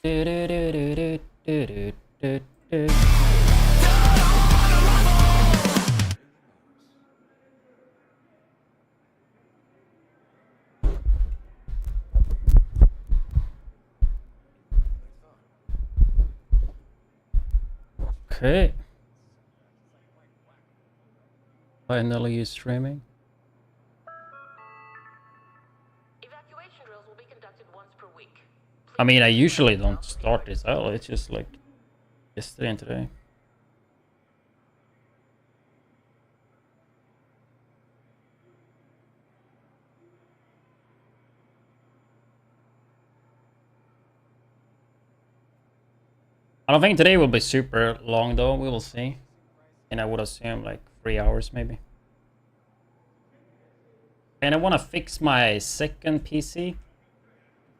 Okay. Finally streaming. Evacuation drills will be conducted once per week. I mean, I usually don't start this early. It's just like yesterday and today. I don't think today will be super long though. We will see. And I would assume like 3 hours maybe. And I want to fix my second PC.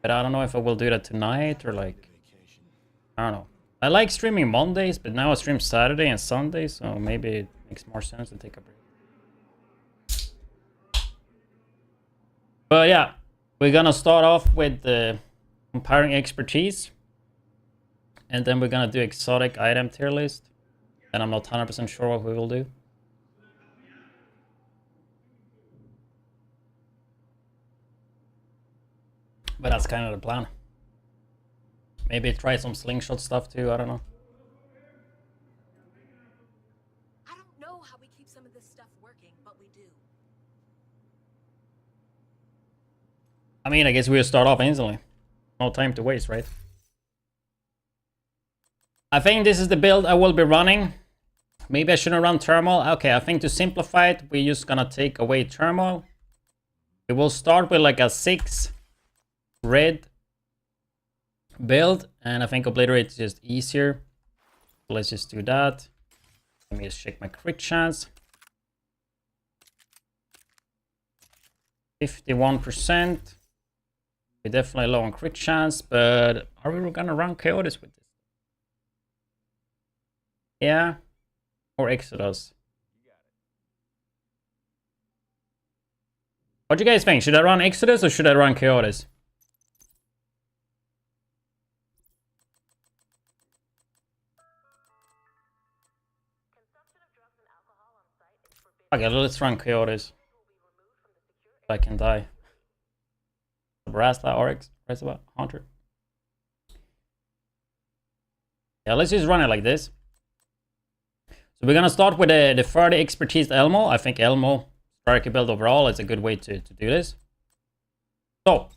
But I don't know if I will do that tonight or like... I don't know. I like streaming Mondays, but now I stream Saturday and Sunday. So maybe it makes more sense to take a break. But yeah. We're gonna start off with comparing expertise. And then we're gonna do exotic item tier list. And I'm not 100% sure what we will do. But that's kind of the plan. Maybe try some slingshot stuff too, I don't know. I don't know how we keep some of this stuff working, but we do. I mean, I guess we'll start off instantly. No time to waste, right? I think this is the build I will be running. Maybe I shouldn't run thermal. Okay, I think to simplify it, we're just gonna take away thermal. We will start with like a 6 red build, and I think obliterate is just easier. So let's just do that. Let me just check my crit chance. 51%. We're definitely low on crit chance, but are we gonna run Chaotix with this? Yeah, or Exodus. What do you guys think? Should I run Exodus or should I run Chaotix? Okay, let's run Chaotix. I can die. Brasta, Oryx, Reservoir, Hunter. Yeah, let's just run it like this. So we're gonna start with the 30 expertise Elmo. I think Elmo striker build overall is a good way to do this. So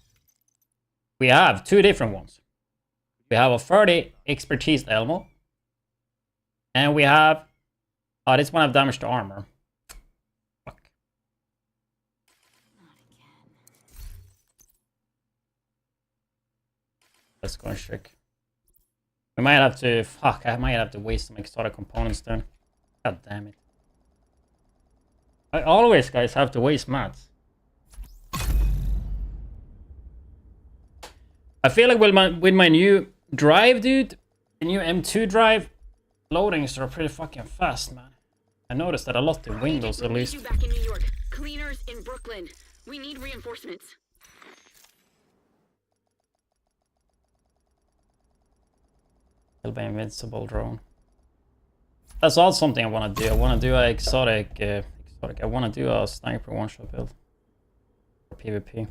we have 2 different ones. We have a 30 expertise Elmo, and we have this one have damage to armor. Fuck. Let's go and check. We might have to I might have to waste some exotic components then. God damn it. I always, guys, have to waste mats. I feel like with my new drive, dude, the new M2 drive, loadings are pretty fucking fast, man. I noticed that a lot in Windows, at least. Back in New York. Cleaners in Brooklyn. We need reinforcements. It'll be invincible drone. That's also something I want to do. I want to do a exotic. I want to do a sniper one-shot build for PvP.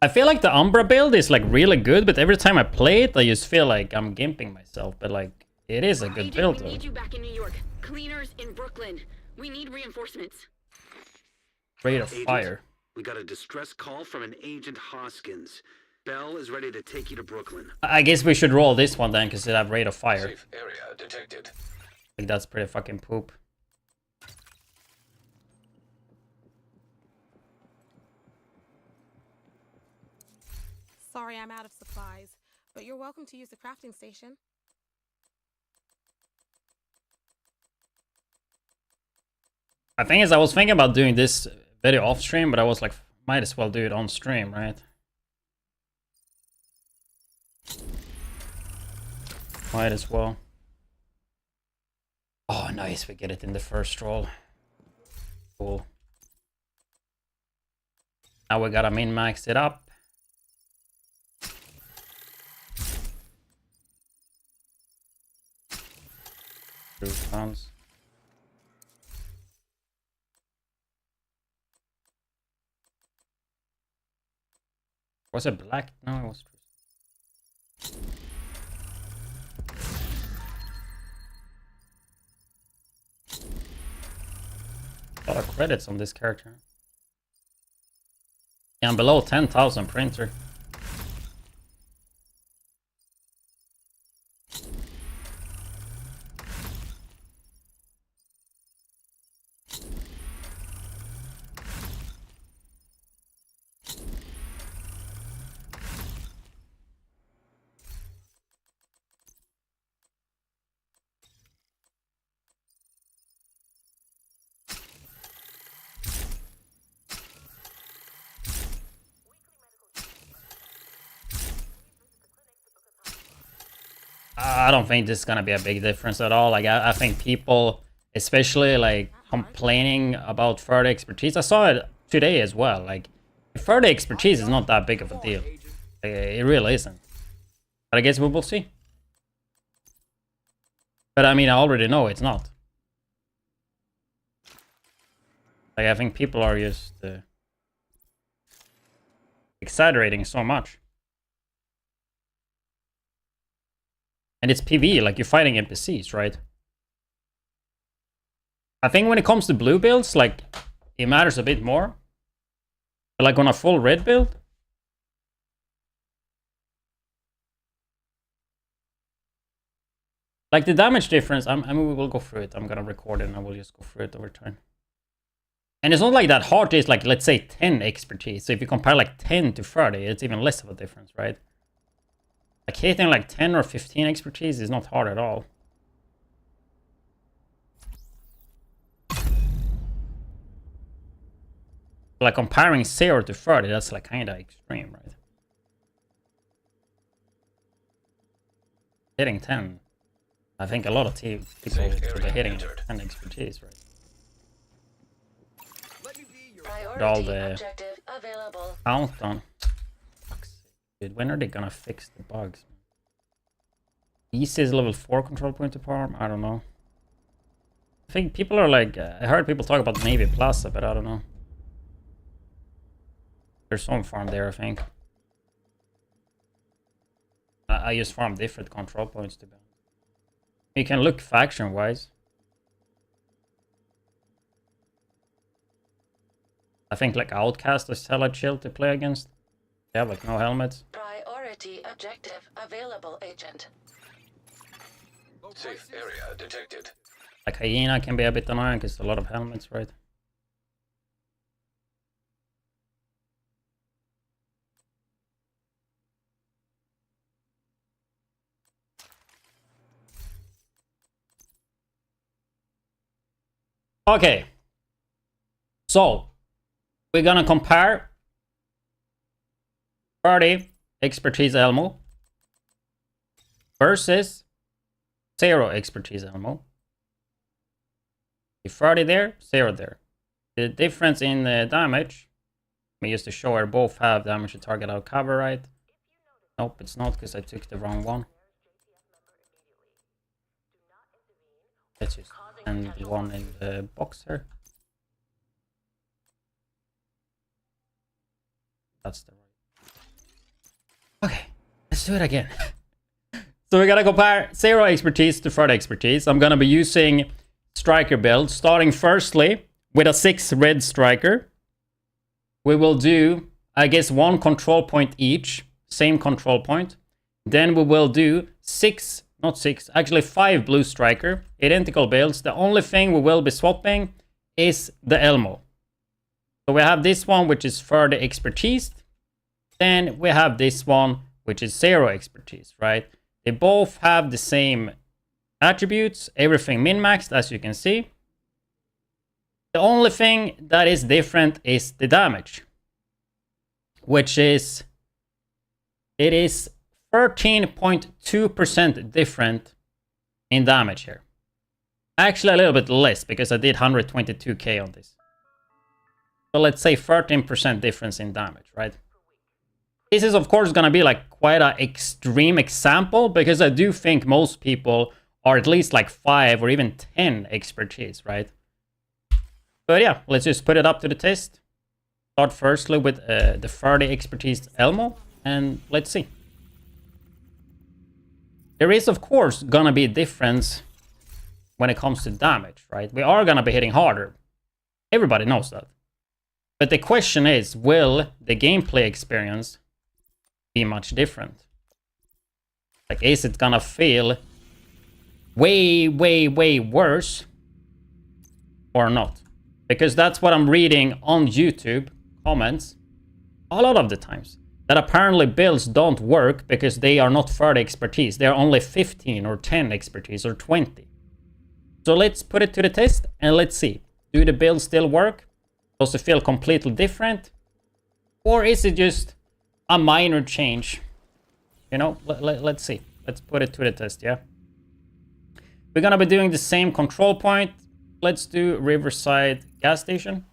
I feel like the Umbra build is like really good, but every time I play it, I just feel like I'm gimping myself. But like, it is a good build, though. We need you back in New York. Cleaners in Brooklyn. We need reinforcements. Rate of fire. We got a distress call from an Agent Hoskins. Bell is ready to take you to Brooklyn. I guess we should roll this one then, because it have rate of fire. Safe area detected. Like, that's pretty fucking poop. Sorry I'm out of supplies, but you're welcome to use the crafting station. The thing is, I was thinking about doing this video off stream, but I was like, might as well do it on stream, right? Might as well. Oh, nice. We get it in the first roll. Cool. Now we gotta min-max it up. rounds. Was it black? No, it was. A lot of credits on this character. Yeah, I'm below 10,000 printer. I don't think this is gonna be a big difference at all. Like I think people, especially like complaining about further expertise. I saw it today as well. Like further expertise is not that big of a deal. It really isn't. But I guess we will see. But I mean, I already know it's not. Like I think people are just exaggerating so much. And it's PvE, like you're fighting NPCs, right? I think when it comes to blue builds, like it matters a bit more. But like on a full red build, like the damage difference, I mean, we will go through it. I'm gonna record it and I will just go through it over time. And it's not like that hard. It's like, let's say 10 expertise. So if you compare like 10 to 30, it's even less of a difference, right? Like hitting like 10 or 15 expertise is not hard at all. Like comparing 0 to 30, that's like kind of extreme, right? Hitting 10. I think a lot of people will be hitting 10 expertise, right? With all the countdown. Dude, when are they gonna fix the bugs? Easy is level 4 control point to farm? I don't know. I think people are like... I heard people talk about Navy Plaza, but I don't know. There's some farm there, I think. I just farm different control points to be honest. You can look faction-wise. I think like Outcast is hella chill to play against. They have like no helmets. Priority objective available, agent. Safe area detected. Like Hyena can be a bit annoying because a lot of helmets, right? Okay. So, we're gonna compare 30 expertise Elmo versus 0 expertise Elmo. 30 there, 0 there. The difference in the damage, we used to show where both have damage to target out cover, right? Nope, it's not because I took the wrong one. Let's just send the one in the box here. That's the right. Okay, let's do it again. So we're gonna compare 0 expertise to 30 expertise. I'm gonna be using striker build, starting firstly with a 6 red striker. We will do, I guess, 1 control point each, same control point. Then we will do 6, not 6, actually 5 blue striker, identical builds. The only thing we will be swapping is the Elmo. So we have this one, which is further expertise. Then we have this one, which is 0 expertise, right? They both have the same attributes, everything min-maxed, as you can see. The only thing that is different is the damage, which is, it is 13.2% different in damage here. Actually, a little bit less because I did 122k on this. So let's say 13% difference in damage, right? This is, of course, going to be like quite an extreme example because I do think most people or at least like 5 or even 10 expertise, right? But yeah, let's just put it up to the test. Start firstly with the 30 expertise Elmo, and let's see. There is, of course, gonna be a difference when it comes to damage, right? We are gonna be hitting harder. Everybody knows that. But the question is, will the gameplay experience be much different? Like, is it gonna feel way, way, way worse or not? Because that's what I'm reading on YouTube comments a lot of the times. That apparently builds don't work because they are not 30 expertise. They're only 15 or 10 expertise or 20. So let's put it to the test and let's see. Do the builds still work? Does it feel completely different? Or is it just a minor change? You know, let's see. Let's put it to the test, yeah? We're gonna be doing the same control point. Let's do Riverside gas station.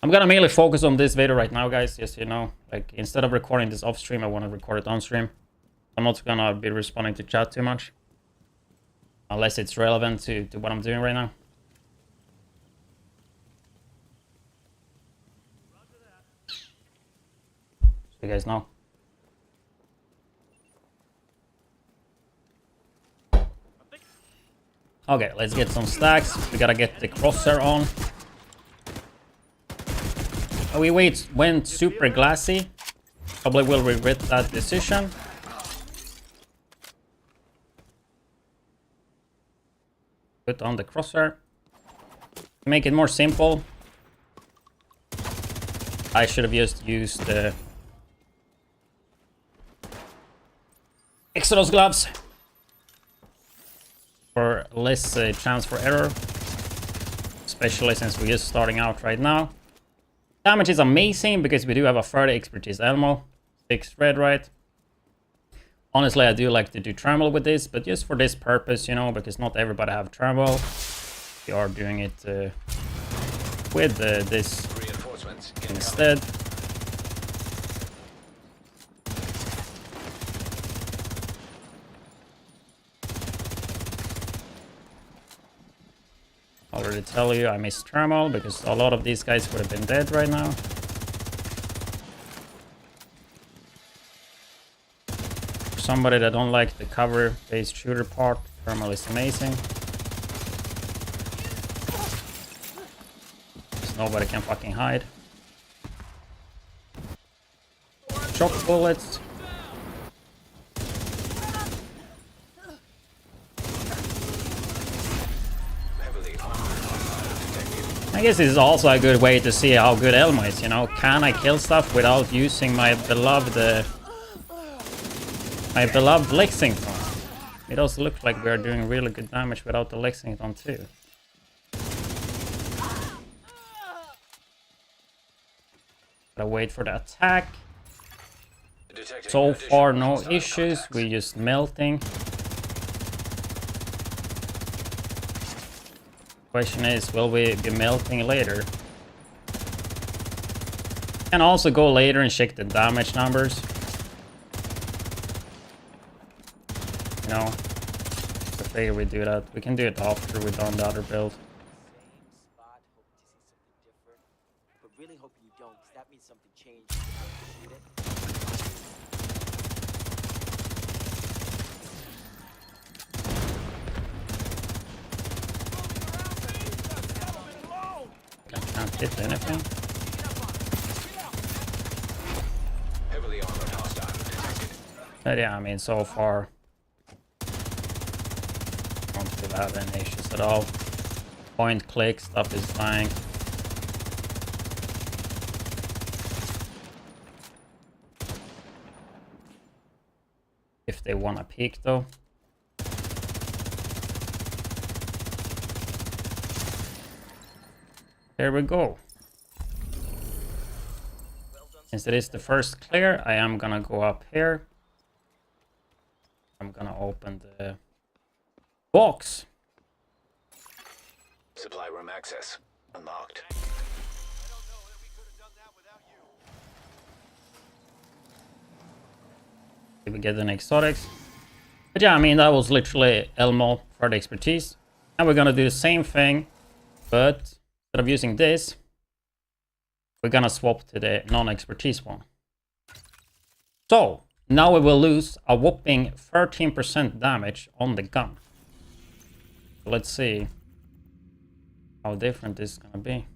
I'm gonna mainly focus on this video right now, guys. Just, you know, like, instead of recording this off stream, I want to record it on stream. I'm not gonna be responding to chat too much, unless it's relevant to what I'm doing right now. So you guys know. Okay, let's get some stacks. We gotta get the crosshair on. Oh, we went super glassy. Probably will regret that decision. Put on the crosshair. To make it more simple, I should have just used the Exodus gloves for less chance for error, especially since we're just starting out right now. Damage is amazing because we do have a 30 expertise Elmo, 6 red, right? Honestly, I do like to do thermal with this, but just for this purpose, you know, because not everybody have thermal. We are doing it with this instead. Already tell you I missed thermal because a lot of these guys would have been dead right now. For somebody that don't like the cover-based shooter part, thermal is amazing. Because nobody can fucking hide. Shock bullets. I guess this is also a good way to see how good Elmo is, you know. Can I kill stuff without using my beloved Lexington? It also looks like we are doing really good damage without the Lexington too. Gotta wait for the attack. So far no issues, we're just melting. Question is, will we be melting later? Can also go later and check the damage numbers. You know, I figure we do that. We can do it after we've done the other build. But really hoping you don't, because that means something changed. Can't hit anything. But yeah, I mean, so far, don't really have any issues at all. Point click, stuff is dying. If they want to peek though. There we go. Since it is the first clear, I am gonna go up here. I'm gonna open the box. Supply room access unlocked. Did we get any exotics? But yeah, I mean, that was literally Elmo for the expertise. And we're gonna do the same thing, but instead of using this, we're gonna swap to the non-expertise one. So, now we will lose a whopping 13% damage on the gun. So let's see how different this is gonna be.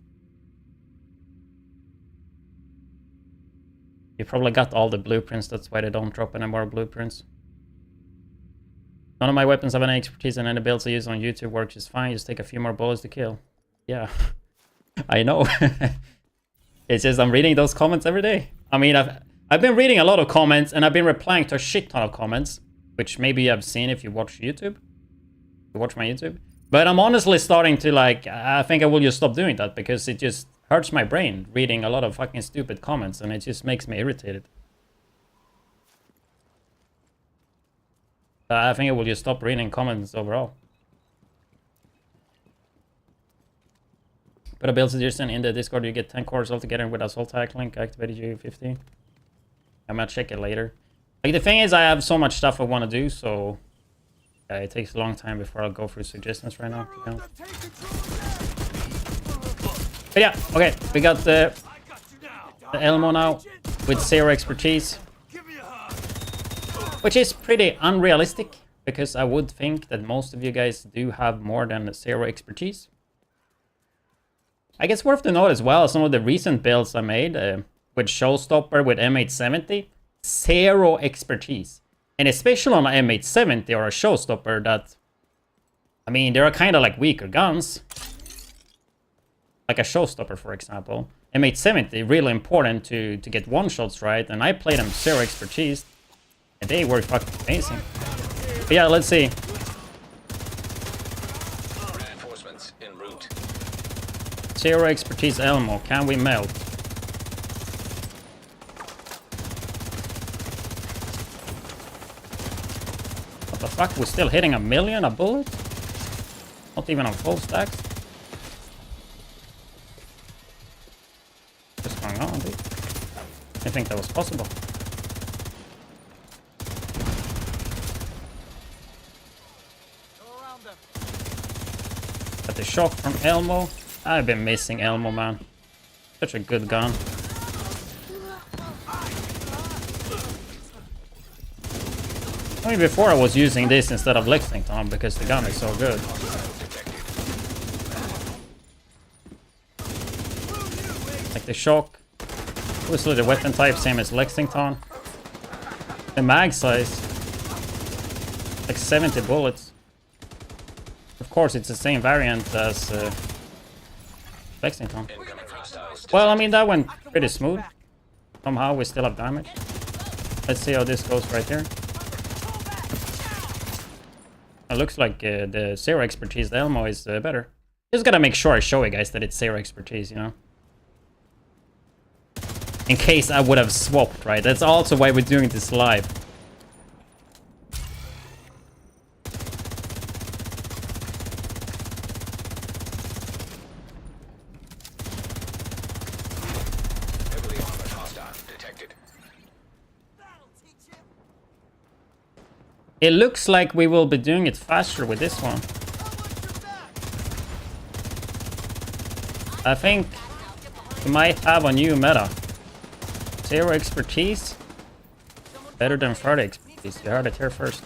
You probably got all the blueprints, that's why they don't drop any more blueprints. None of my weapons have any expertise, and any builds I use on YouTube work just fine. Just take a few more bullets to kill. Yeah, I know. It's just I'm reading those comments every day. I mean, I've been reading a lot of comments, and I've been replying to a shit ton of comments, which maybe you have seen if you watch YouTube. You watch my YouTube. But I'm honestly starting to like, I think I will just stop doing that because it just hurts my brain reading a lot of fucking stupid comments, and it just makes me irritated. I think I will just stop reading comments overall. Put a build suggestion in the Discord. You get 10 cores altogether with assault hack link activated G50. I'm gonna check it later. Like, the thing is, I have so much stuff I want to do, so yeah, it takes a long time before I'll go through suggestions right now. But yeah, okay, we got the Elmo now with 0 expertise, which is pretty unrealistic because I would think that most of you guys do have more than 0 expertise. I guess worth to note as well, some of the recent builds I made with Showstopper, with M870, 0 expertise. And especially on an M870 or a Showstopper that, I mean, they are kind of like weaker guns. Like a Showstopper, for example. M870, really important to get one-shots right, and I played them 0 expertise, and they were fucking amazing. But yeah, let's see. Reinforcements en route. 0 expertise Elmo, can we melt? What the fuck, we're still hitting 1,000,000 a bullet? Not even on full stacks? What's going on, dude? I think that was possible. Got the shock from Elmo. I've been missing Elmo, man. Such a good gun. I mean, before I was using this instead of Lexington because the gun is so good. Like the shock. Obviously the weapon type same as Lexington. The mag size. Like 70 bullets. Of course it's the same variant as Lexington. Well, I mean, that went pretty smooth. Somehow we still have damage. Let's see how this goes right here. It looks like the 0 expertise, the Elmo, is better. Just gotta make sure I show you guys that it's 0 expertise, you know? In case I would have swapped, right? That's also why we're doing this live. Heavily armored hostile detected. It looks like we will be doing it faster with this one. I think we might have a new meta. 0 expertise, better than 30 expertise. You heard it here first.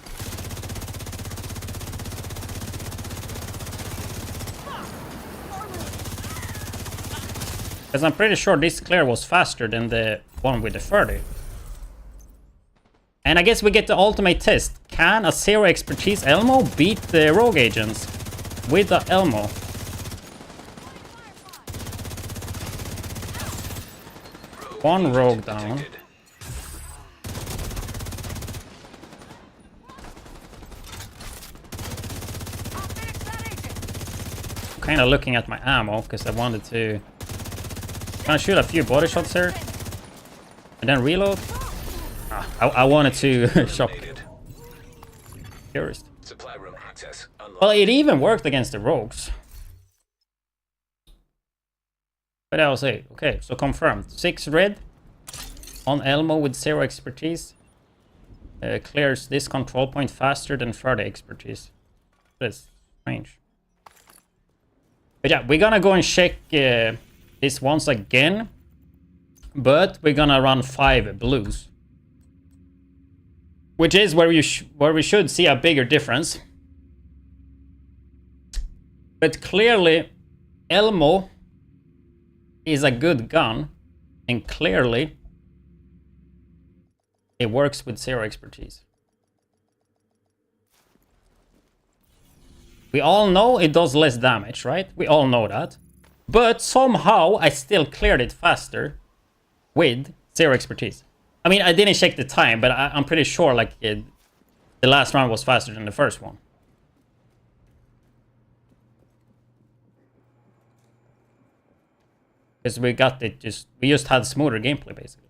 Because I'm pretty sure this clear was faster than the one with the 30. And I guess we get the ultimate test. Can a 0 expertise Elmo beat the rogue agents with the Elmo? One rogue down. Kind of looking at my ammo because I wanted to kind of shoot a few body shots here and then reload. I wanted to shop. Purist. Supply room access unlocked. Well, it even worked against the rogues. But I'll say, okay, so confirmed. 6 red on Elmo with 0 expertise. clears this control point faster than further expertise. That's strange. But yeah, we're gonna go and check this once again. But we're gonna run 5 blues. Which is where we should see a bigger difference. But clearly, Elmo is a good gun. And clearly, it works with 0 expertise. We all know it does less damage, right? We all know that. But somehow, I still cleared it faster with 0 expertise. I mean, I didn't check the time, but I'm pretty sure like the last round was faster than the first one. Because we just had smoother gameplay basically.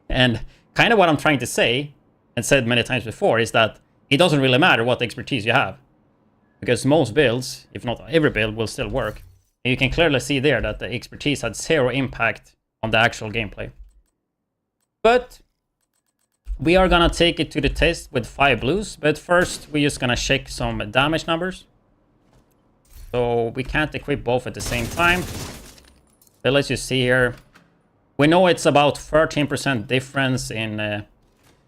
And kind of what I'm trying to say, and said many times before, is that it doesn't really matter what expertise you have. Because most builds, if not every build, will still work. And you can clearly see there that the expertise had 0 impact on the actual gameplay. But we are gonna take it to the test with 5 blues. But first, we're just gonna check some damage numbers. So we can't equip both at the same time. But let's just see here. We know it's about 13% difference in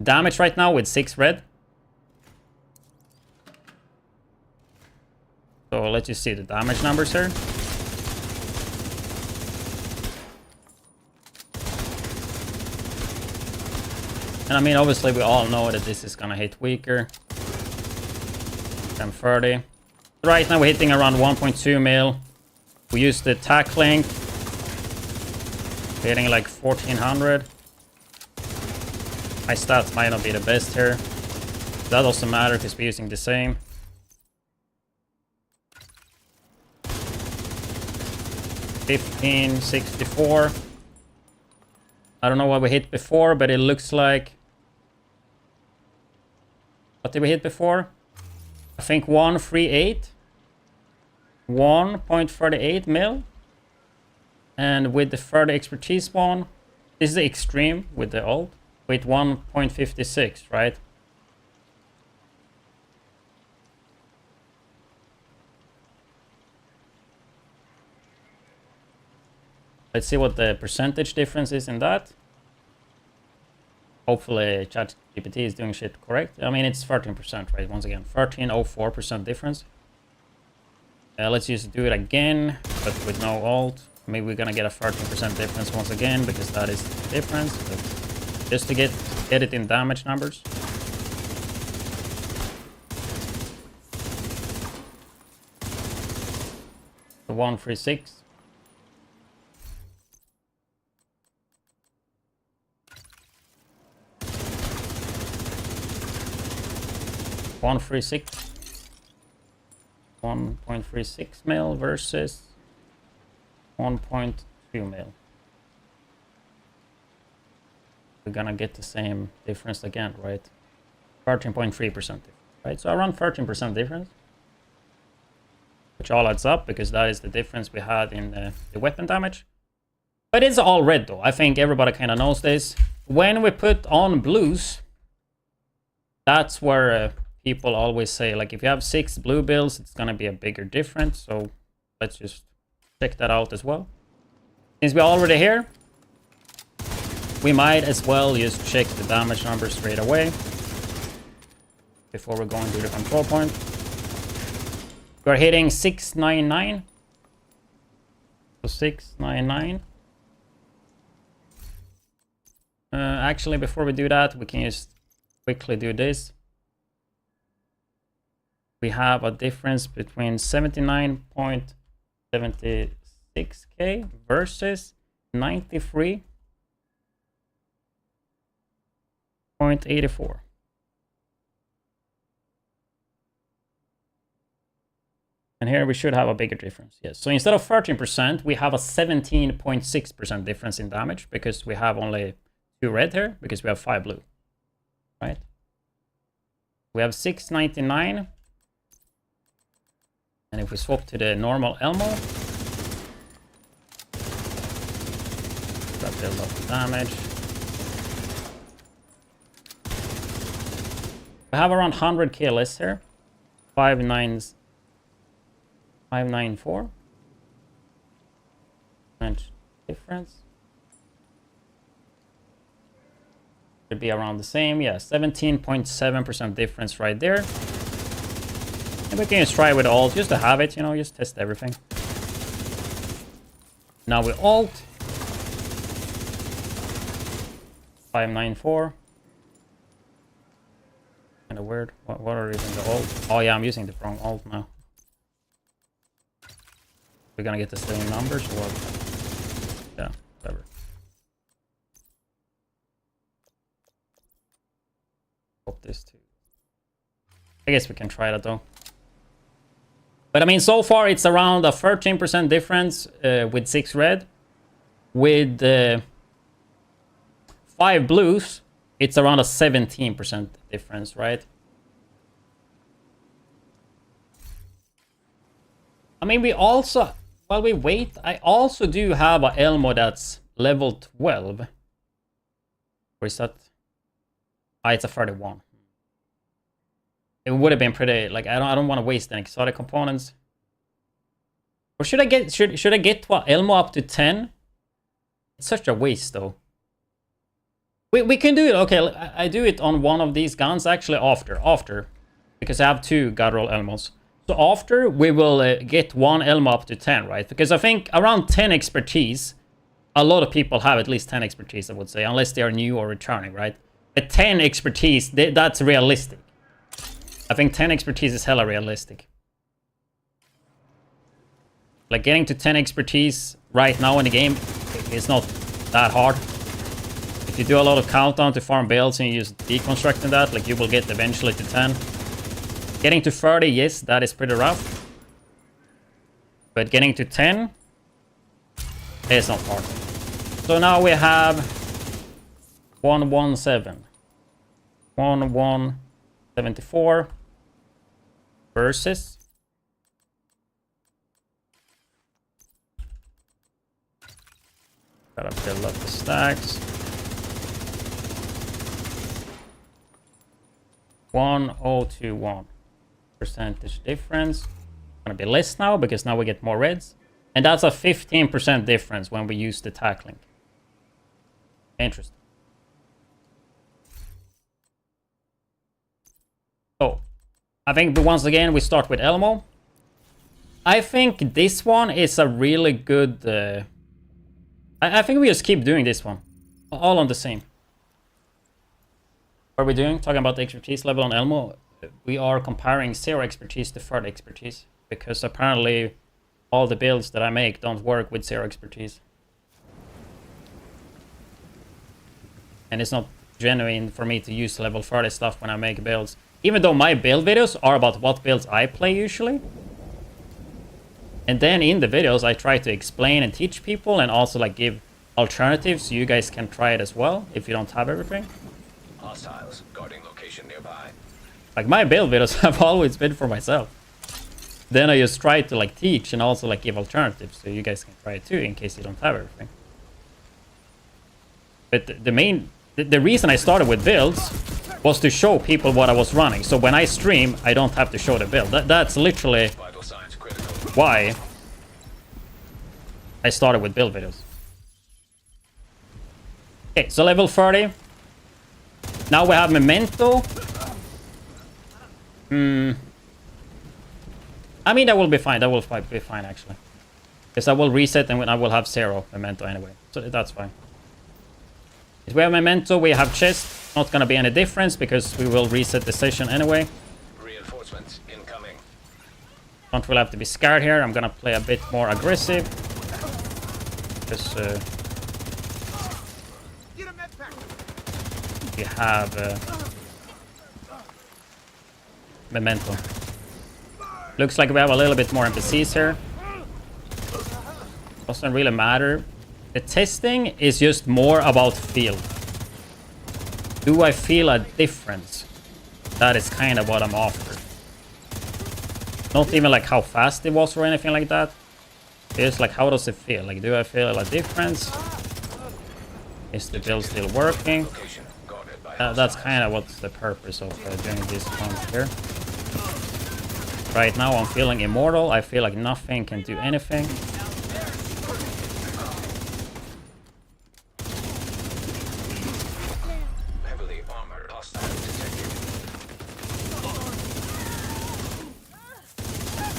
damage right now with 6 red. So let's just see the damage numbers here. And I mean, obviously we all know that this is gonna hit weaker than 30. Right now we're hitting around 1.2 mil. We use the tack link. We're hitting like 1400. My stats might not be the best here. That doesn't matter because we're using the same. $15.64. I don't know what we hit before, but it looks like... What did we hit before? I think 138. 1.38 mil. And with the further expertise one, this is the extreme with the ult. With 1.56, right? Let's see what the percentage difference is in that. Hopefully ChatGPT is doing shit correct. I mean, it's 13%, right? Once again, 13.04% difference. Let's just do it again, but with no ult. Maybe we're gonna get a 13% difference once again, because that is the difference. But just to get it in damage numbers. The 136. $1.36 mil versus 1.2 mil. We're gonna get the same difference again, right? 13.3%, right? So around 13% difference, which all adds up because that is the difference we had in the weapon damage. But it's all red though. I think everybody kind of knows this. When we put on blues, that's where people always say, like, if you have 6 blue builds, it's gonna be a bigger difference. So let's just check that out as well. Since we're already here, we might as well just check the damage numbers straight away before we're going to the control point. We're hitting 699. So 699. Actually, before we do that, we can just quickly do this. We have a difference between 79.76k versus 93.84. And here we should have a bigger difference. Yes. So instead of 13%, we have a 17.6% difference in damage because we have only 2 red here because we have 5 blue. Right? We have 699. And if we swap to the normal Elmo, that build up the damage. We have around 100 kills here. 594. And difference. Should be around the same. Yeah, 17.7% difference right there. And we can just try with alt just to have it, you know, just test everything. Now we alt. 594. Kind of weird. What are using the alt? Oh yeah, I'm using the wrong alt now. We're gonna get the same numbers or what? Yeah, whatever. Hope this too. I guess we can try that though. But I mean, so far it's around a 13% difference with 6 red. With 5 blues, it's around a 17% difference, right? I mean, we also, while we wait, I also do have a Elmo that's level 12. Or is that? Ah, it's a 31. It would have been pretty, like, I don't want to waste any exotic components. Or should I get, should I get Elmo up to 10? It's such a waste though. We can do it. Okay, I do it on one of these guns actually after. Because I have 2 God Roll Elmos. So after, we will get 1 Elmo up to 10, right? Because I think around 10 expertise, a lot of people have at least 10 expertise, I would say. Unless they are new or returning, right? But 10 expertise, that's realistic. I think 10 expertise is hella realistic. Like getting to 10 expertise right now in the game is not that hard. If you do a lot of countdown to farm builds and you use deconstructing that, like you will get eventually to 10. Getting to 30, yes, that is pretty rough. But getting to 10 is not hard. So now we have 117. 1174 versus gotta fill up the stacks. 1021 percentage difference. Gonna be less now because now we get more reds, and that's a 15% difference when we use the tackling. Interesting. So I think once again we start with Elmo. I think this one is a really good I think we just keep doing this one all on the same. What are we doing? Talking about the expertise level on Elmo. We are comparing 0 expertise to 30 expertise because apparently all the builds that I make don't work with 0 expertise. And it's not genuine for me to use level 30 stuff when I make builds. Even though my build videos are about what builds I play usually. And then in the videos I try to explain and teach people and also like give alternatives so you guys can try it as well if you don't have everything. Hostiles guarding location nearby. Like my build videos have always been for myself. Then I just try to like teach and also like give alternatives so you guys can try it too in case you don't have everything. But the reason I started with builds was to show people what I was running. So when I stream, I don't have to show the build. That's literally why I started with build videos. Okay, so level 30. Now we have Memento. I mean, that will be fine. That will be fine, actually. Because I will reset and I will have 0 Memento anyway. So that's fine. If we have Memento, we have chest. Not gonna be any difference because we will reset the session anyway. Reinforcements incoming. Don't really have to be scared here. I'm gonna play a bit more aggressive. Because we have Memento. Looks like we have a little bit more NPCs here. Doesn't really matter. The testing is just more about feel. Do I feel a difference? That is kind of what I'm after. Not even like how fast it was or anything like that. It's like, how does it feel? Like, do I feel a difference? Is the build still working? Location guarded by That's kind of what's the purpose of doing these runs here. Right now I'm feeling immortal. I feel like nothing can do anything. Heavily armored hostile detected.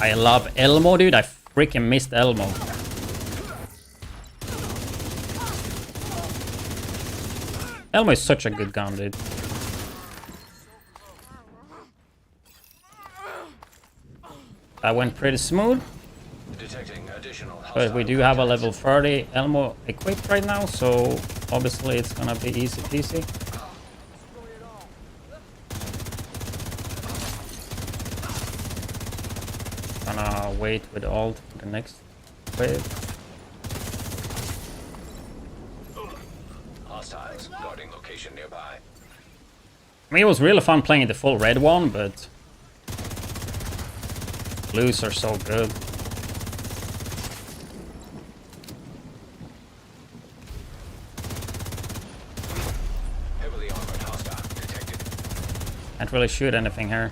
I love Elmo, dude. I freaking missed Elmo. Elmo is such a good gun, dude. That went pretty smooth. Detecting additional But we do have a level 30 Elmo equipped right now, so obviously it's gonna be easy peasy. Gonna wait with ult for the next wave. Hostiles guarding location nearby. I mean, it was really fun playing the full red one, but blues are so good. Heavily armored hostile detected. Can't really shoot anything here.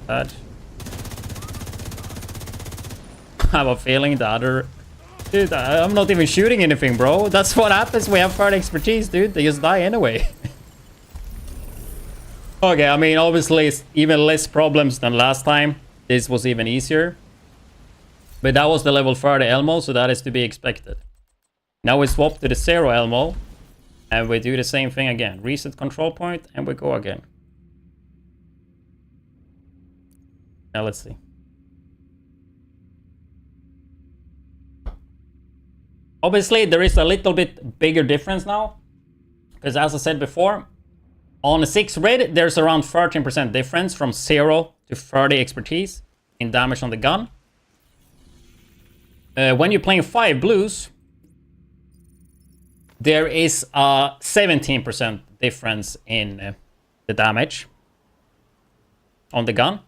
But I have a feeling the other... Dude, I'm not even shooting anything, bro. That's what happens. We have further expertise, dude. They just die anyway. Okay, I mean, obviously it's even less problems than last time. This was even easier. But that was the level 30 Elmo, so that is to be expected. Now we swap to the 0 Elmo. And we do the same thing again. Reset control point, and we go again. Now let's see. Obviously, there is a little bit bigger difference now. Because as I said before, on the 6 red, there's around 13% difference from 0 to 30 expertise in damage on the gun. When you're playing 5 blues, there is a 17% difference in the damage on the gun.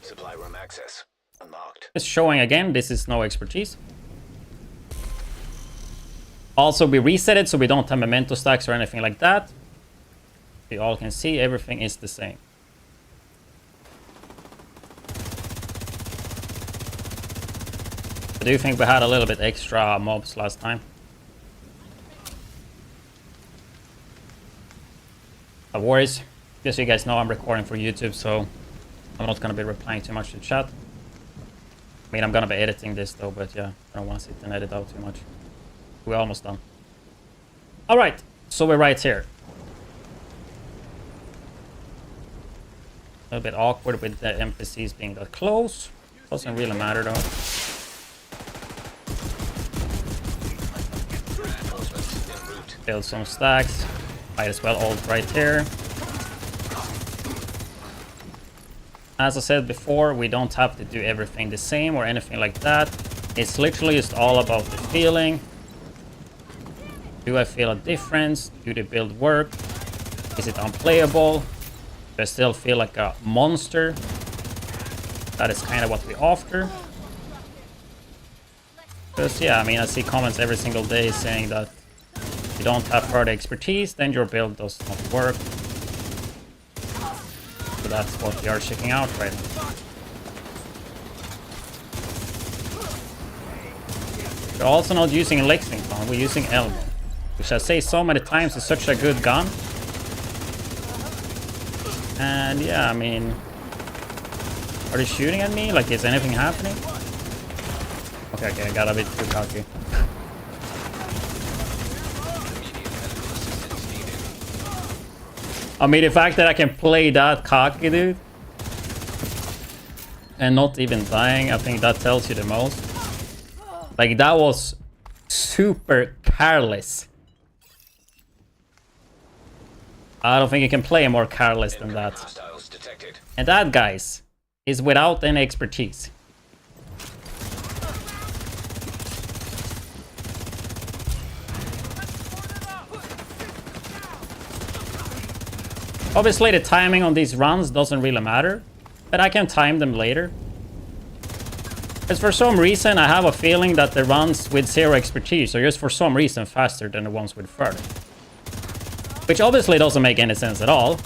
Supply room access unlocked. Just showing again, this is no expertise. Also, we reset it so we don't have memento stacks or anything like that. You all can see everything is the same. I do think we had a little bit extra mobs last time. No worries. Just so you guys know, I'm recording for YouTube, so I'm not going to be replying too much to chat. I mean, I'm going to be editing this though, but yeah, I don't want to sit and edit out too much. We're almost done. Alright, so we're right here. A little bit awkward with the NPCs being that close. Doesn't really matter though. Build some stacks. Might as well ult right here. As I said before, we don't have to do everything the same or anything like that. It's literally just all about the feeling. Do I feel a difference? Do the build work? Is it unplayable? Do I still feel like a monster? That is kind of what we're after. Because yeah, I mean, I see comments every single day saying that if you don't have further expertise, then your build does not work. So that's what we are checking out right now. We're also not using Lexington, we're using Elmo. Which I say so many times is such a good gun. And yeah, I mean... Are they shooting at me? Like, is anything happening? Okay, I got a bit too cocky. I mean, the fact that I can play that cocky, dude, and not even dying, I think that tells you the most. Like, that was super careless. I don't think you can play more careless than that. And that, guys, is without any expertise. Obviously, the timing on these runs doesn't really matter, but I can time them later. Because for some reason, I have a feeling that the runs with 0 expertise are just for some reason faster than the ones with 30. Which obviously doesn't make any sense at all.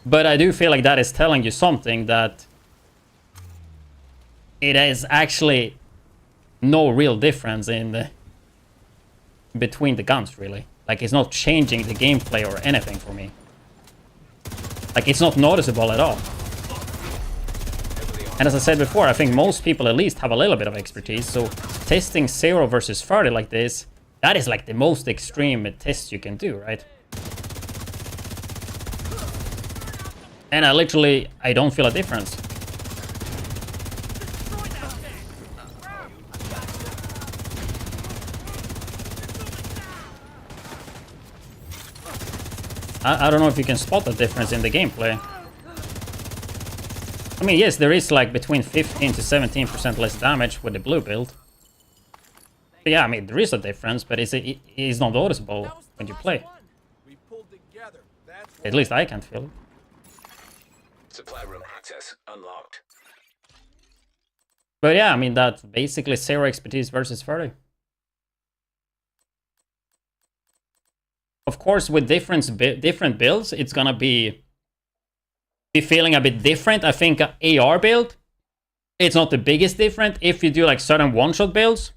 But I do feel like that is telling you something, that it is actually no real difference in the between the guns, really. Like, it's not changing the gameplay or anything for me. Like, it's not noticeable at all. And as I said before, I think most people at least have a little bit of expertise, so testing 0 versus 30 like this, that is like the most extreme test you can do, right? And I don't feel a difference. I don't know if you can spot the difference in the gameplay. I mean, yes, there is like between 15 to 17% less damage with the blue build. But yeah, I mean, there is a difference, but it's not noticeable when you play. At least I can't feel it. Supply room access unlocked. But yeah, I mean, that's basically 0 expertise versus 30. Of course, with different builds, it's gonna be feeling a bit different. I think AR build, it's not the biggest difference. If you do like certain one-shot builds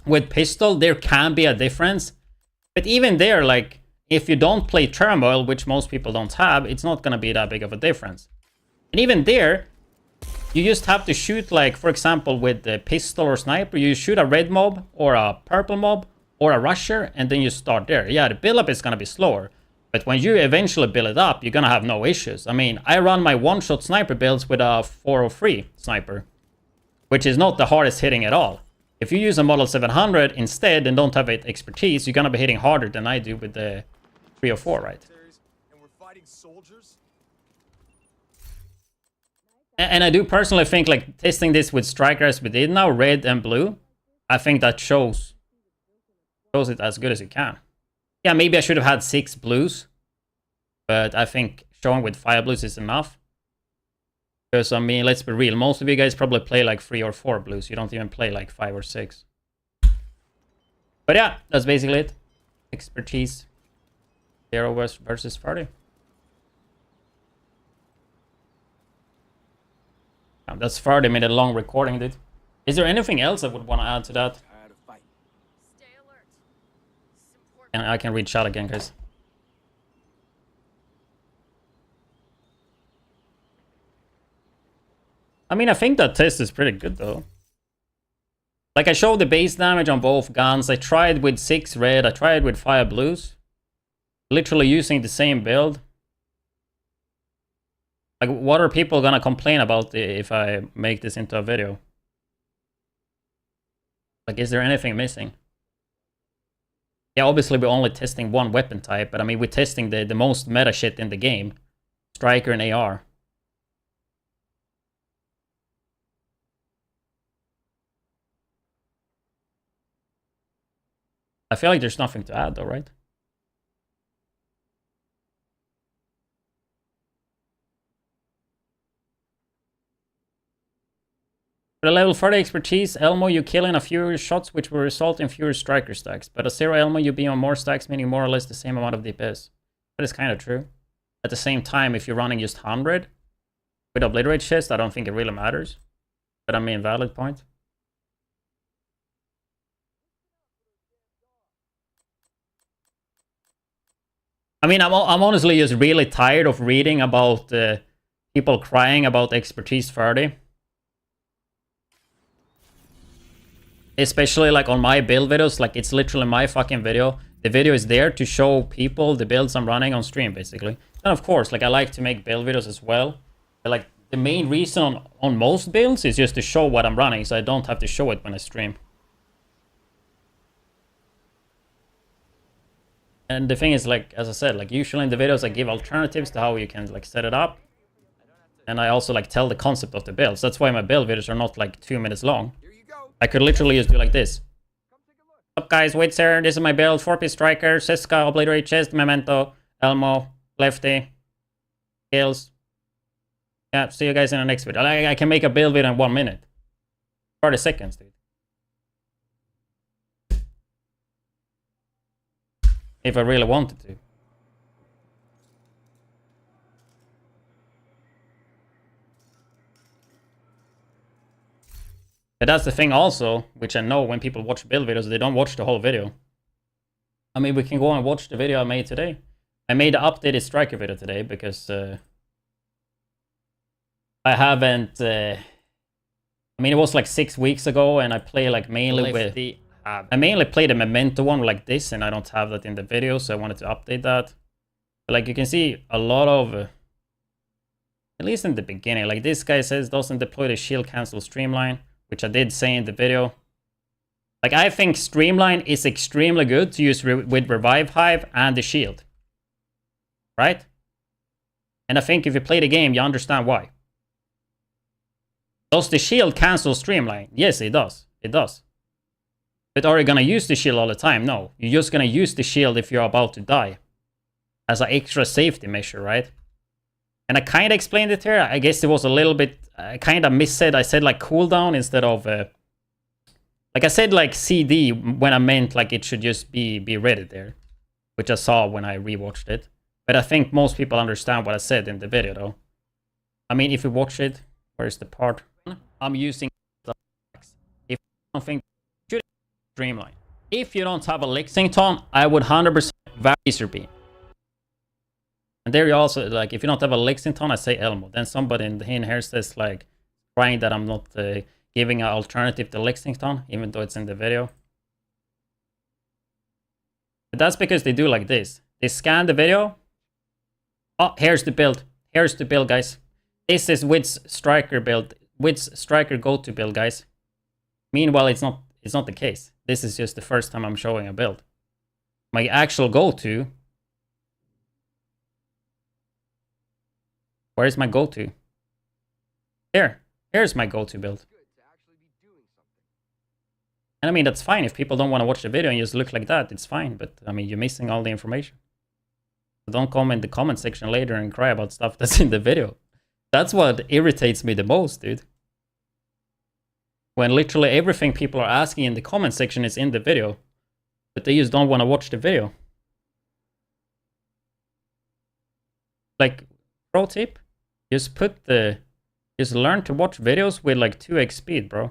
with pistol, there can be a difference. But even there, like, if you don't play turmoil, which most people don't have, it's not gonna be that big of a difference. And even there, you just have to shoot, like, for example, with the pistol or sniper, you shoot a red mob or a purple mob or a rusher, and then you start there. Yeah, the build-up is gonna be slower. But when you eventually build it up, you're gonna have no issues. I mean, I run my one-shot sniper builds with a 403 sniper, which is not the hardest hitting at all. If you use a Model 700 instead and don't have it expertise, you're gonna be hitting harder than I do with the 304, right? And I do personally think, like, testing this with strikers we did now, red and blue, I think that shows it as good as you can. Yeah, maybe I should have had 6 blues, but I think showing with 5 blues is enough. Because, I mean, let's be real, most of you guys probably play like 3 or 4 blues. You don't even play like 5 or 6. But yeah, that's basically it. Expertise 0 versus 30. That's 30-minute long recording, dude. Is there anything else I would want to add to that? And I can read chat again, guys. I mean, I think that test is pretty good, though. Like, I showed the base damage on both guns. I tried with 6 red. I tried with 5 blues. Literally using the same build. Like, what are people gonna complain about if I make this into a video? Like, is there anything missing? Yeah, obviously we're only testing one weapon type, but I mean, we're testing the most meta shit in the game. Striker and AR. I feel like there's nothing to add though, right? For the level 30 expertise, Elmo, you kill in a fewer shots, which will result in fewer striker stacks. But a 0 Elmo, you be on more stacks, meaning more or less the same amount of DPS. That is kind of true. At the same time, if you're running just 100 with Obliterate chest, I don't think it really matters. But I mean, valid point. I mean, I'm honestly just really tired of reading about people crying about expertise 30. Especially like on my build videos, like it's literally my fucking video. The video is there to show people the builds I'm running on stream, basically. And of course, like I like to make build videos as well. But like the main reason on most builds is just to show what I'm running, so I don't have to show it when I stream. And the thing is, like, as I said, like usually in the videos I give alternatives to how you can like set it up. And I also like tell the concept of the builds. That's why my build videos are not like 2 minutes long. I could literally just do like this. What's up guys, widdzz here. This is my build. 4-piece striker, Siska, Obliterate chest, Memento, Elmo, Lefty, kills. Yeah, see you guys in the next video. I can make a build video in 1 minute. 30 seconds, dude. If I really wanted to. But that's the thing also, which I know when people watch build videos, they don't watch the whole video. I mean, we can go and watch the video I made today. I made an updated striker video today because I haven't... I mean, it was like 6 weeks ago, and I play like mainly with the... I mainly play the Memento one like this, and I don't have that in the video, so I wanted to update that. But like you can see, a lot of... at least in the beginning, like this guy says, doesn't deploy the shield cancel streamline, which I did say in the video. Like, I think streamline is extremely good to use with Revive Hive and the shield. Right? And I think if you play the game, you understand why. Does the shield cancel streamline? Yes, it does. It does. But are you going to use the shield all the time? No. You're just going to use the shield if you're about to die. As an extra safety measure, right? And I kind of explained it here. I guess it was a little bit... I kind of missaid. I said like cooldown instead of... like I said like CD when I meant like it should just be ready there. Which I saw when I rewatched it. But I think most people understand what I said in the video though. I mean, if you watch it... Where's the part? I'm using... If something should streamline. If you don't have a Lexington, I would 100% laser beam. And there you also, like, if you don't have a Lexington, I say Elmo. Then somebody in here says, like, crying that I'm not giving an alternative to Lexington, even though it's in the video. But that's because they do like this. They scan the video. Oh, here's the build. Here's the build, guys. This is widdz striker build. Widdz striker go-to build, guys. Meanwhile, it's not the case. This is just the first time I'm showing a build. My actual go-to... Where's my go-to? Here's my go-to build. And I mean, that's fine. If people don't want to watch the video and just look like that, it's fine. But I mean, you're missing all the information. So don't come in the comment section later and cry about stuff that's in the video. That's what irritates me the most, dude. When literally everything people are asking in the comment section is in the video. But they just don't want to watch the video. Like, pro tip. Just learn to watch videos with like 2x speed, bro.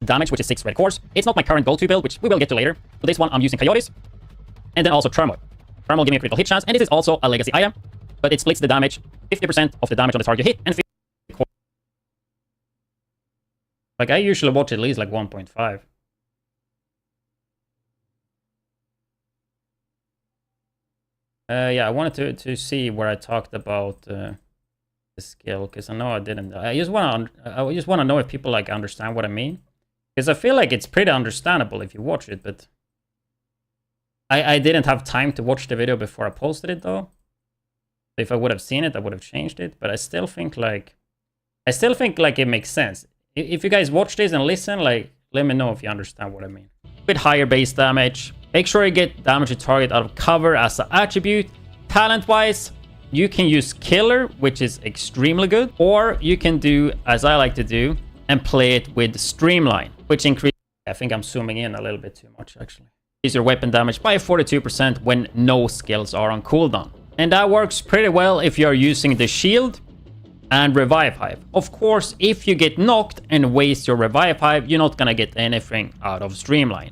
Damage, which is 6 red cores. It's not my current go-to build, which we will get to later. For this one, I'm using Coyotes. And then also Turmoil. Turmoil give me a critical hit chance, and this is also a legacy item. But it splits the damage, 50% of the damage on the target you hit, and 50%. Like, I usually watch at least like 1.5. Yeah, I wanted to see where I talked about the skill, because I know I didn't. I just want to know if people like understand what I mean, because I feel like it's pretty understandable if you watch it, but I didn't have time to watch the video before I posted it though. If I would have seen it, I would have changed it, but I still think like it makes sense. If you guys watch this and listen, like, let me know if you understand what I mean. A bit higher base damage. Make sure you get damage to target out of cover as an attribute. Talent-wise, you can use Killer, which is extremely good. Or you can do, as I like to do, and play it with Streamline, which increases... I think I'm zooming in a little bit too much, actually. Increase your weapon damage by 42% when no skills are on cooldown. And that works pretty well if you're using the shield and Revive Hive. Of course, if you get knocked and waste your Revive Hive, you're not gonna get anything out of Streamline.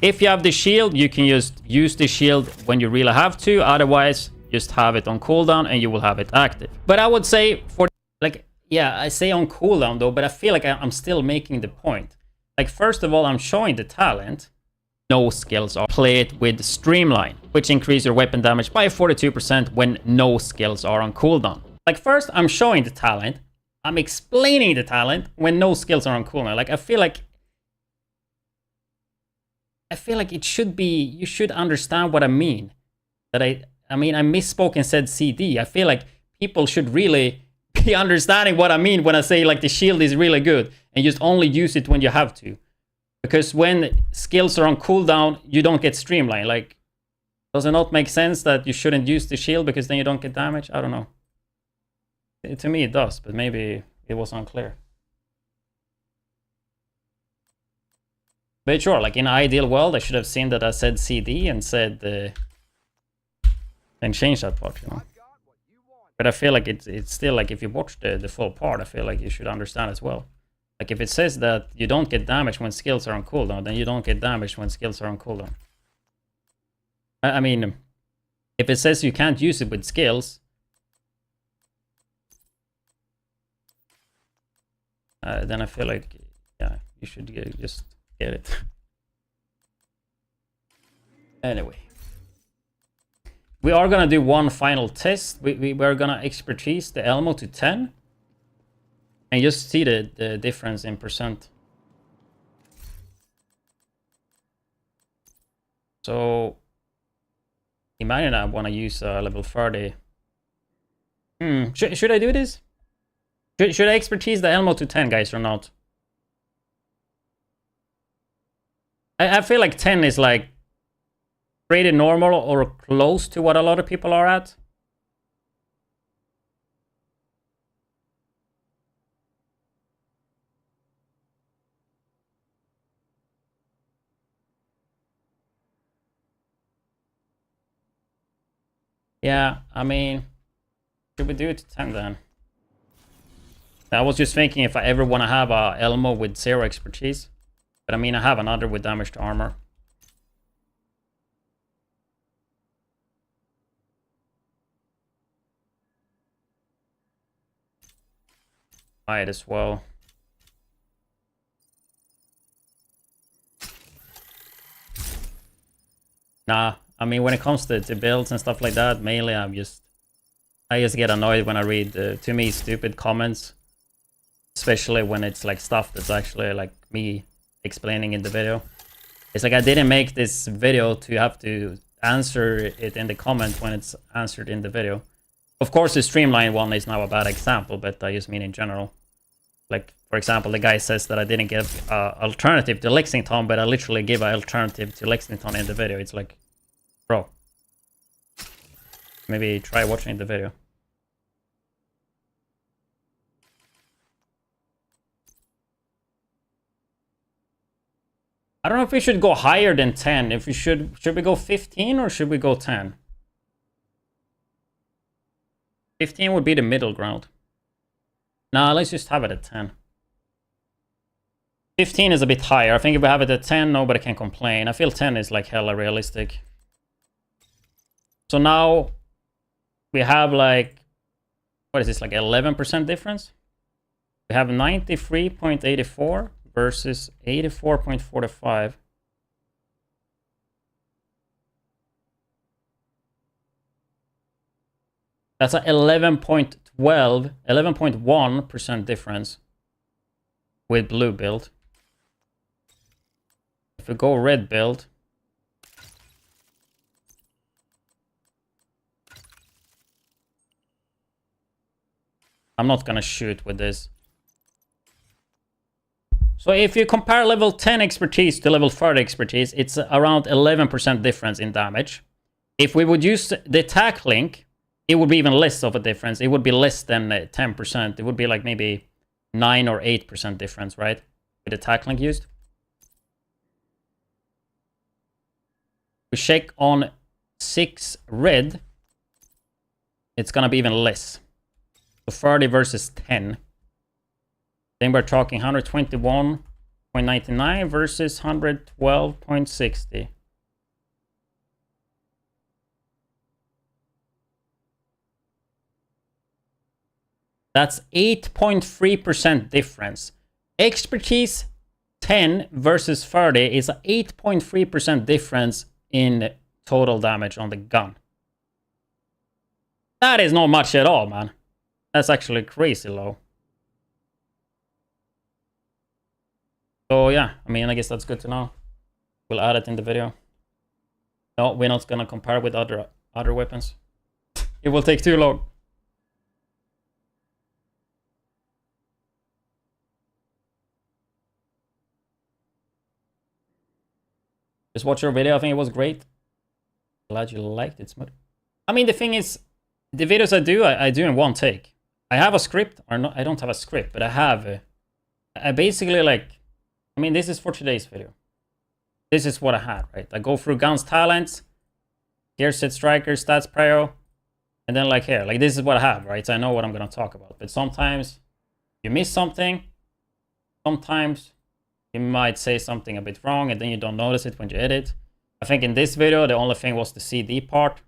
If you have the shield, you can just use the shield when you really have to. Otherwise, just have it on cooldown and you will have it active. But I would say for, like, yeah, I say on cooldown though, but I feel like I'm still making the point. Like, first of all, I'm showing the talent. No skills are played with Streamline, which increase your weapon damage by 42% when no skills are on cooldown. Like, first, I'm showing the talent. I'm explaining the talent when no skills are on cooldown. Like, I feel like it should be, you should understand what I mean. That I mean, I misspoke and said CD. I feel like people should really be understanding what I mean when I say like the shield is really good and just only use it when you have to. Because when skills are on cooldown, you don't get Streamline. Like, does it not make sense that you shouldn't use the shield because then you don't get damage? I don't know. To me it does, but maybe it was unclear. But sure, like in an ideal world, I should have seen that I said CD and said and change that part, you know. But I feel like it's still like if you watch the full part, I feel like you should understand as well. Like if it says that you don't get damage when skills are on cooldown, then you don't get damage when skills are on cooldown. I mean, if it says you can't use it with skills, then I feel like, yeah, you should just get it. Anyway. We are gonna do one final test. We're gonna expertise the Elmo to 10. And just see the difference in percent. So imagine I wanna use level 30. Should I do this? Should I expertise the Elmo to 10, guys, or not? I feel like 10 is like pretty normal or close to what a lot of people are at. Yeah, I mean, should we do it to 10 then? I was just thinking if I ever want to have a Elmo with 0 expertise. But I mean, I have another with damage to armor. Might as well. Nah, I mean, when it comes to builds and stuff like that, mainly I just get annoyed when I read to me stupid comments, especially when it's like stuff that's actually like me explaining in the video. It's like I didn't make this video to have to answer it in the comment when it's answered in the video. Of course, the streamline one is now a bad example, but I just mean in general. Like, for example, the guy says that I didn't give alternative to Lexington, but I literally give an alternative to Lexington in the video. It's like, bro, maybe try watching the video. I don't know if we should go higher than 10. If we should we go 15 or should we go 10? 15 would be the middle ground. Nah, let's just have it at 10. 15 is a bit higher. I think if we have it at 10, nobody can complain. I feel 10 is like hella realistic. So now we have like, what is this, like 11% difference? We have 93.84 versus 84.45. That's a 11.1% difference with blue build. If we go red build, I'm not gonna shoot with this. So if you compare level 10 expertise to level 30 expertise, it's around 11% difference in damage. If we would use the attack link, it would be even less of a difference. It would be less than 10%. It would be like maybe 9 or 8% difference, right? With the attack link used. We check on 6 red, it's gonna be even less. So 30 versus 10. Then we're talking 121.99 versus 112.60. That's 8.3% difference. Expertise 10 versus 30 is an 8.3% difference in total damage on the gun. That is not much at all, man. That's actually crazy low. So yeah, I mean, I guess that's good to know. We'll add it in the video. No, we're not gonna compare with other weapons. It will take too long. Just watch your video. I think it was great. Glad you liked it, Smut. I mean, the thing is, the videos I do in one take. I have a script, or no, I don't have a script, but I have. I basically like, I mean, this is for today's video. This is what I had, right? I go through guns, talents, gear set, striker, stats, prio, and then like here, like this is what I have, right? So I know what I'm gonna talk about. But sometimes you miss something. Sometimes you might say something a bit wrong, and then you don't notice it when you edit. I think in this video, the only thing was the CD part.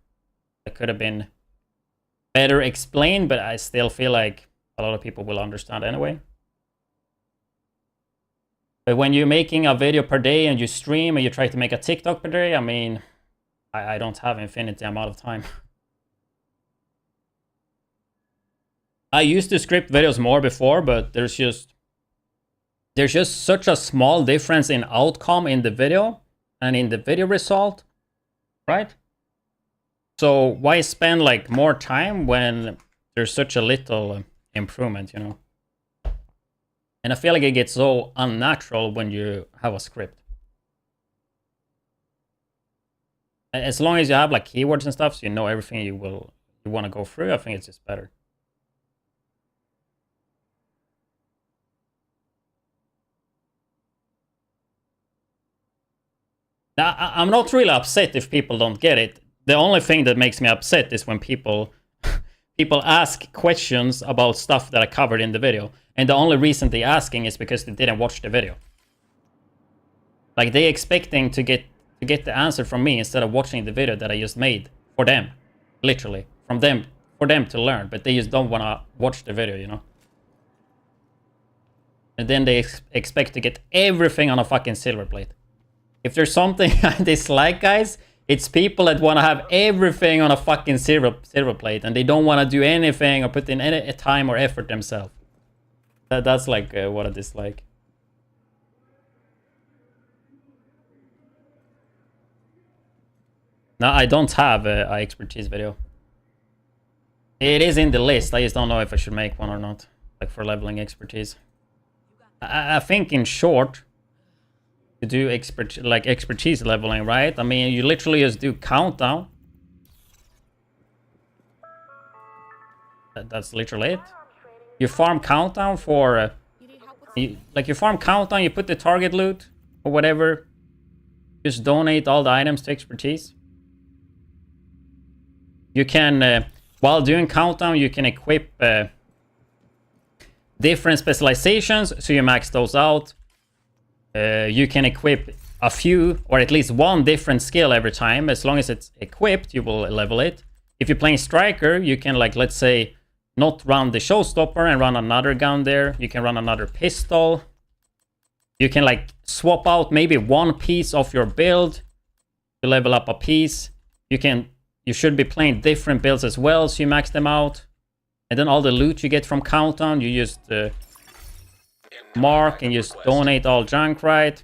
That could have been better explained, but I still feel like a lot of people will understand anyway. But when you're making a video per day and you stream and you try to make a TikTok per day, I mean, I don't have infinity amount of time. I used to script videos more before, but there's just such a small difference in outcome in the video and in the video result, right? So why spend like more time when there's such a little improvement, you know? And I feel like it gets so unnatural when you have a script. As long as you have like keywords and stuff, so you know everything you want to go through, I think it's just better. Now, I'm not really upset if people don't get it. The only thing that makes me upset is when people ask questions about stuff that I covered in the video. And the only reason they're asking is because they didn't watch the video. Like they expecting to get the answer from me instead of watching the video that I just made for them. Literally. For them to learn. But they just don't want to watch the video, you know. And then they expect to get everything on a fucking silver plate. If there's something I dislike, guys, it's people that want to have everything on a fucking silver plate and they don't want to do anything or put in any time or effort themselves. That's like what I dislike. Now, I don't have a expertise video. It is in the list. I just don't know if I should make one or not. Like for leveling expertise. I think in short, to do expertise leveling, right? I mean, you literally just do countdown. That's literally it. You farm countdown for you farm countdown, you put the target loot or whatever. Just donate all the items to expertise. You can while doing countdown, you can equip different specializations, so you max those out. You can equip a few or at least one different skill every time. As long as it's equipped, you will level it. If you're playing striker, you can, like, let's say, not run the showstopper and run another gun there. You can run another pistol. You can, like, swap out maybe one piece of your build to level up a piece. You should be playing different builds as well, so you max them out. And then all the loot you get from countdown, you just mark and just donate all junk, right?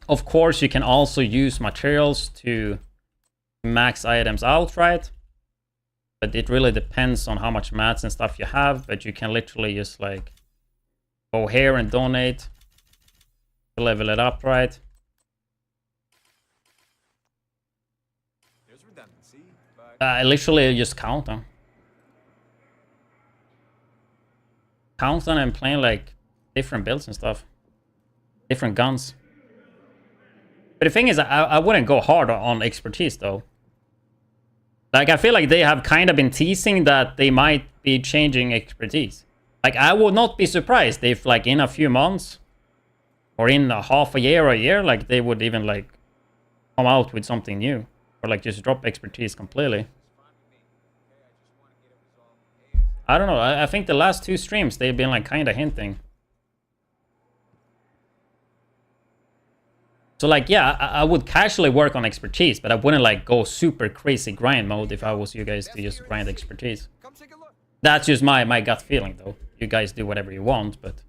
Of course, you can also use materials to max items out, right? But it really depends on how much mats and stuff you have. But you can literally just like go here and donate to level it up, right? There's redundancy, but I literally just count them. Count them and playing like different builds and stuff. Different guns. But the thing is, I wouldn't go hard on expertise though. Like, I feel like they have kind of been teasing that they might be changing expertise. Like, I would not be surprised if, like, in a few months or in a half a year or a year, like, they would even, like, come out with something new. Or, like, just drop expertise completely. I don't know. I think the last two streams, they've been, like, kind of hinting. So, like, yeah, I would casually work on expertise, but I wouldn't, like, go super crazy grind mode if I was you guys to just grind expertise. come take a look. That's just my gut feeling, though. You guys do whatever you want, but...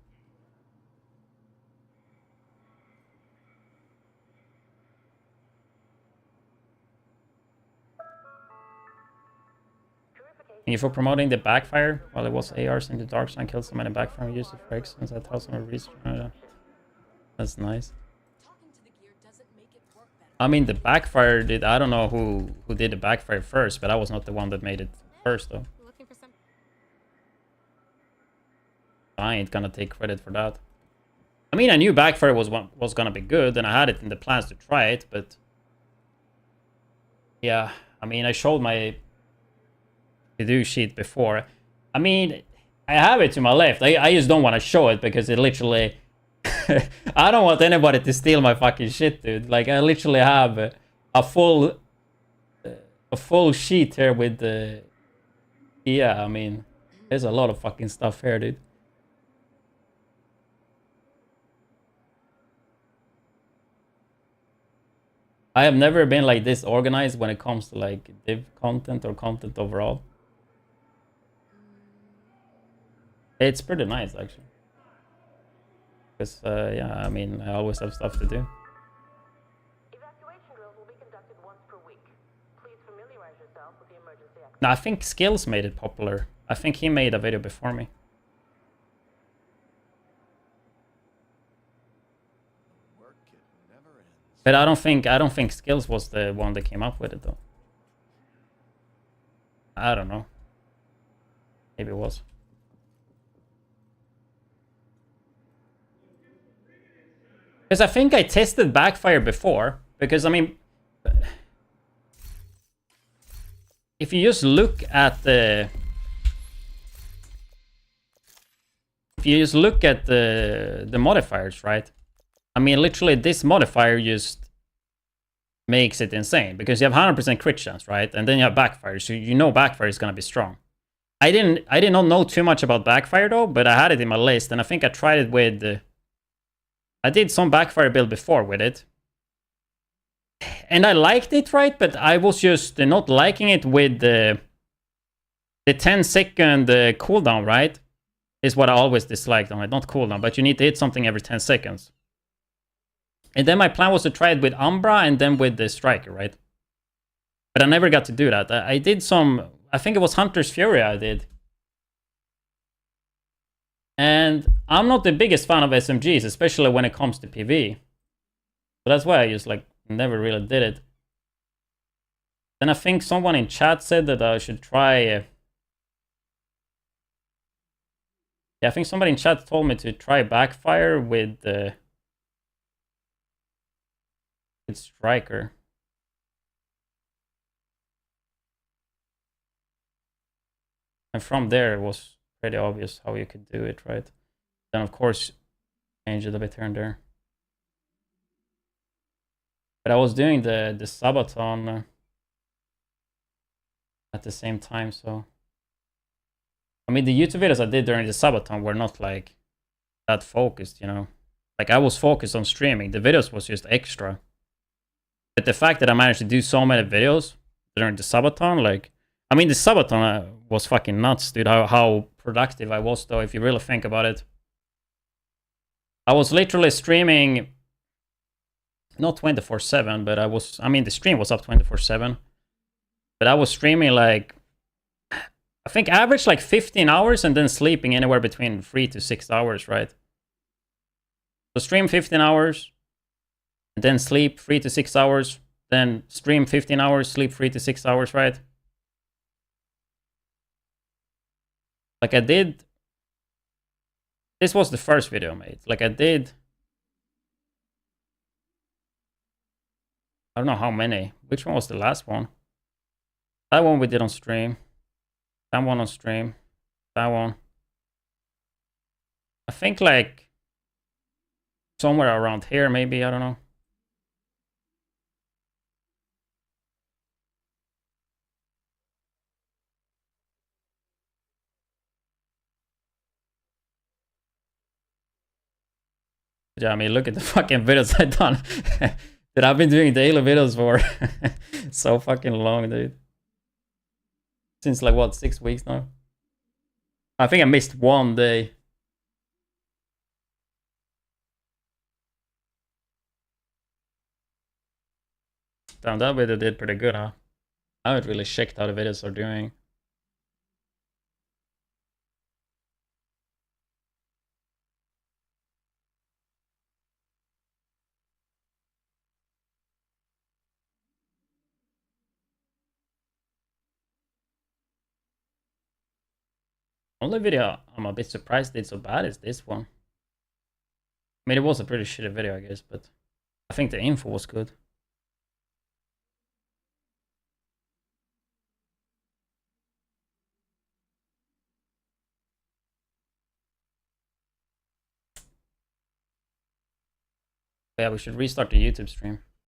Thank you for promoting the backfire. While it was ARs in the dark side, killed so many backfire and used it for excellence. I thought some research. That's nice. I mean, the backfire did... I don't know who did the backfire first, but I was not the one that made it first, though. Looking for some... I ain't gonna take credit for that. I mean, I knew backfire was gonna be good, and I had it in the plans to try it, but yeah, I mean, I showed my to-do sheet before. I mean, I have it to my left. I just don't want to show it because it literally... I don't want anybody to steal my fucking shit, dude. Like, I literally have a full sheet here with the... Yeah, I mean, there's a lot of fucking stuff here, dude. I have never been like this organized when it comes to like div content or content overall. It's pretty nice actually. Because yeah, I mean, I always have stuff to do. Evacuation drills will be conducted once per week. Please familiarize yourself with the emergency exit. No, I think Skills made it popular. I think he made a video before me. But I don't think Skills was the one that came up with it though. I don't know. Maybe it was. Because I think I tested backfire before. Because I mean, if you just look at the modifiers, right? I mean, literally, this modifier just makes it insane because you have 100% crit chance, right? And then you have backfire, so you know backfire is gonna be strong. I did not know too much about backfire though, but I had it in my list, and I think I tried it with. I did some backfire build before with it, and I liked it, right? But I was just not liking it with the 10-second cooldown, right? Is what I always disliked on it. Not cooldown, but you need to hit something every 10 seconds. And then my plan was to try it with Umbra and then with the Striker, right? But I never got to do that. I did some... I think it was Hunter's Fury I did. And I'm not the biggest fan of SMGs, especially when it comes to PV. So that's why I just, like, never really did it. Then I think someone in chat said that I should try... yeah, I think somebody in chat told me to try backfire with Striker. And from there it was pretty obvious how you could do it, right? Then of course change it a bit here and there. But I was doing the subathon at the same time, so I mean, the YouTube videos I did during the subathon were not like that focused, you know. Like I was focused on streaming. The videos was just extra. But the fact that I managed to do so many videos during the subathon, like, I mean, the subathon was fucking nuts, dude. How productive I was, though, if you really think about it. I was literally streaming, not 24/7, but I mean, the stream was up 24/7. But I was streaming like, I think average like 15 hours and then sleeping anywhere between 3 to 6 hours, right? So stream 15 hours, and then sleep 3 to 6 hours, then stream 15 hours, sleep 3 to 6 hours, right? Like I did, this was the first video I made. Like I did, I don't know how many. Which one was the last one? That one we did on stream. That one on stream. That one. I think like somewhere around here, maybe, I don't know. Yeah, I mean, look at the fucking videos I've done. That I've been doing daily videos for so fucking long, dude. Since like what, 6 weeks now? I think I missed one day. Damn, that video did pretty good, huh? I haven't really checked how the videos are doing. Only video I'm a bit surprised did so bad is this one. I mean, it was a pretty shitty video, I guess, but I think the info was good. Yeah, we should restart the YouTube stream.